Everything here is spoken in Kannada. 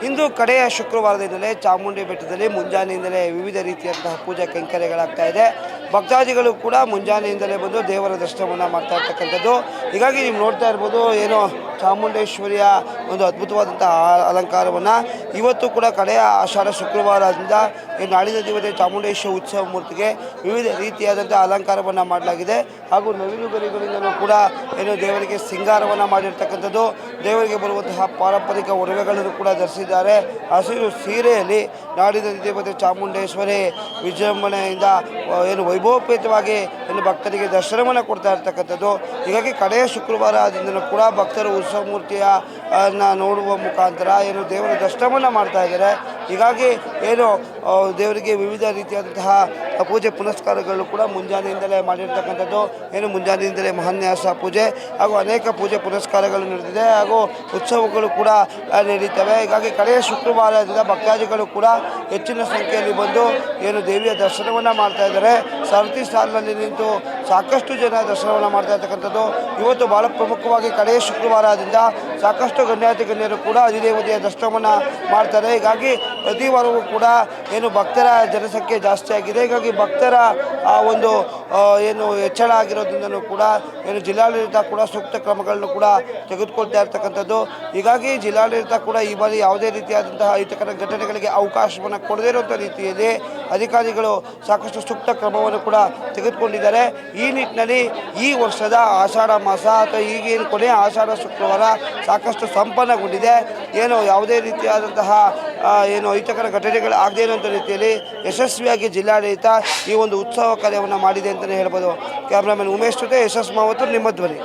ಇಂದು ಕಡೆಯ ಶುಕ್ರವಾರದಿಂದಲೇ ಚಾಮುಂಡಿ ಬೆಟ್ಟದಲ್ಲಿ ಮುಂಜಾನೆಯಿಂದಲೇ ವಿವಿಧ ರೀತಿಯಂತಹ ಪೂಜಾ ಕೈಂಕರ್ಯಗಳಾಗ್ತಾ ಇದೆ. ಭಕ್ತಾದಿಗಳು ಕೂಡ ಮುಂಜಾನೆಯಿಂದಲೇ ಬಂದು ದೇವರ ದರ್ಶನವನ್ನು ಮಾಡ್ತಾ ಇರ್ತಕ್ಕಂಥದ್ದು. ಹೀಗಾಗಿ ನೀವು ನೋಡ್ತಾ ಇರ್ಬೋದು, ಏನೋ ಚಾಮುಂಡೇಶ್ವರಿಯ ಒಂದು ಅದ್ಭುತವಾದಂಥ ಅಲಂಕಾರವನ್ನು ಇವತ್ತು ಕೂಡ ಕಡೆಯ ಆಷಾಢ ಶುಕ್ರವಾರದಿಂದ ನಾಡಿನ ದೇವತೆ ಚಾಮುಂಡೇಶ್ವರಿ ಉತ್ಸವ ಮೂರ್ತಿಗೆ ವಿವಿಧ ರೀತಿಯಾದಂಥ ಅಲಂಕಾರವನ್ನು ಮಾಡಲಾಗಿದೆ. ಹಾಗೂ ನವಿಲುಗರಿಗಳಿಂದಲೂ ಕೂಡ ಏನು ದೇವರಿಗೆ ಸಿಂಗಾರವನ್ನು ಮಾಡಿರ್ತಕ್ಕಂಥದ್ದು. ದೇವರಿಗೆ ಬರುವಂತಹ ಪಾರಂಪರಿಕ ಒಡವೆಗಳನ್ನು ಕೂಡ ಧರಿಸಿದ್ದಾರೆ. ಹಸಿರು ಸೀರೆಯಲ್ಲಿ ನಾಡಿನ ದೇವತೆ ಚಾಮುಂಡೇಶ್ವರಿ ವಿಜೃಂಭಣೆಯಿಂದ ಏನು ವೈಭವಪೇತವಾಗಿ ಏನು ಭಕ್ತರಿಗೆ ದರ್ಶನವನ್ನು ಕೊಡ್ತಾ ಇರ್ತಕ್ಕಂಥದ್ದು. ಹೀಗಾಗಿ ಕಡೆಯ ಶುಕ್ರವಾರದಿಂದಲೂ ಕೂಡ ಭಕ್ತರು ಉತ್ಸವ ಮೂರ್ತಿಯ ನೋಡುವ ಮುಖಾಂತರ ಏನು ದೇವರ ದರ್ಶನವನ್ನು ಮಾಡ್ತಾ ಇದ್ದಾರೆ. ಹೀಗಾಗಿ ಏನು ದೇವರಿಗೆ ವಿವಿಧ ರೀತಿಯಾದಂತಹ ಪೂಜೆ ಪುನಸ್ಕಾರಗಳು ಕೂಡ ಮುಂಜಾನೆಯಿಂದಲೇ ಮಾಡಿರ್ತಕ್ಕಂಥದ್ದು. ಏನು ಮುಂಜಾನೆಯಿಂದಲೇ ಮಹಾನ್ಯಾಸ ಪೂಜೆ ಹಾಗೂ ಅನೇಕ ಪೂಜೆ ಪುನಸ್ಕಾರಗಳು ನಡೆದಿದೆ ಹಾಗೂ ಉತ್ಸವಗಳು ಕೂಡ ನಡೀತವೆ. ಹೀಗಾಗಿ ಕಡೆಯ ಶುಕ್ರವಾರದಿಂದ ಭಕ್ತಾದಿಗಳು ಕೂಡ ಹೆಚ್ಚಿನ ಸಂಖ್ಯೆಯಲ್ಲಿ ಬಂದು ಏನು ದೇವಿಯ ದರ್ಶನವನ್ನು ಮಾಡ್ತಾ ಇದ್ದಾರೆ. ಸರತಿ ಸಾಲಿನಲ್ಲಿ ನಿಂತು ಸಾಕಷ್ಟು ಜನ ದರ್ಶನವನ್ನು ಮಾಡ್ತಾ ಇರ್ತಕ್ಕಂಥದ್ದು. ಇವತ್ತು ಭಾಳ ಪ್ರಮುಖವಾಗಿ ಕಡೆಯ ಶುಕ್ರವಾರದಿಂದ ಸಾಕಷ್ಟು ಗಣ್ಯಾತಿ ಗಣ್ಯರು ಕೂಡ ಅಧಿದೇವತೆಯ ದರ್ಶನವನ್ನು ಮಾಡ್ತಾರೆ. ಹೀಗಾಗಿ ಪ್ರತಿ ವಾರವೂ ಕೂಡ ಏನು ಭಕ್ತರ ಜನಸಂಖ್ಯೆ ಜಾಸ್ತಿ ಆಗಿದೆ. ಹೀಗಾಗಿ ಭಕ್ತರ ಒಂದು ಏನು ಹೆಚ್ಚಳ ಆಗಿರೋದ್ರಿಂದಲೂ ಕೂಡ ಏನು ಜಿಲ್ಲಾಡಳಿತ ಕೂಡ ಸೂಕ್ತ ಕ್ರಮಗಳನ್ನು ಕೂಡ ತೆಗೆದುಕೊಳ್ತಾ ಇರ್ತಕ್ಕಂಥದ್ದು. ಹೀಗಾಗಿ ಜಿಲ್ಲಾಡಳಿತ ಕೂಡ ಈ ಬಾರಿ ಯಾವುದೇ ರೀತಿಯಾದಂತಹ ಅಹಿತಕರ ಘಟನೆಗಳಿಗೆ ಅವಕಾಶವನ್ನು ಕೊಡದೇ ಇರುವಂಥ ರೀತಿಯಲ್ಲಿ ಅಧಿಕಾರಿಗಳು ಸಾಕಷ್ಟು ಸೂಕ್ತ ಕ್ರಮವನ್ನು ಕೂಡ ತೆಗೆದುಕೊಂಡಿದ್ದಾರೆ. ಈ ನಿಟ್ಟಿನಲ್ಲಿ ಈ ವರ್ಷದ ಆಷಾಢ ಮಾಸ ಅಥವಾ ಈಗೇನು ಕೊನೆಯ ಆಷಾಢ ಶುಕ್ರವಾರ ಸಾಕಷ್ಟು ಸಂಪನ್ನಗೊಂಡಿದೆ. ಏನು ಯಾವುದೇ ರೀತಿಯಾದಂತಹ ಏನು ಅಹಿತಕರ ಘಟನೆಗಳು ಆಗದೇ ಇರುವಂಥ ರೀತಿಯಲ್ಲಿ ಯಶಸ್ವಿಯಾಗಿ ಜಿಲ್ಲಾಡಳಿತ ಈ ಒಂದು ಉತ್ಸವ ಕಾರ್ಯವನ್ನು ಮಾಡಿದೆ ಅಂತಲೇ ಹೇಳ್ಬೋದು. ಕ್ಯಾಮ್ರಾಮನ್ ಉಮೇಶ್ ಜೊತೆ ಯಶಸ್ ಮಾವತ್ತು, ನಿಮ್ಮ ಧ್ವನಿ.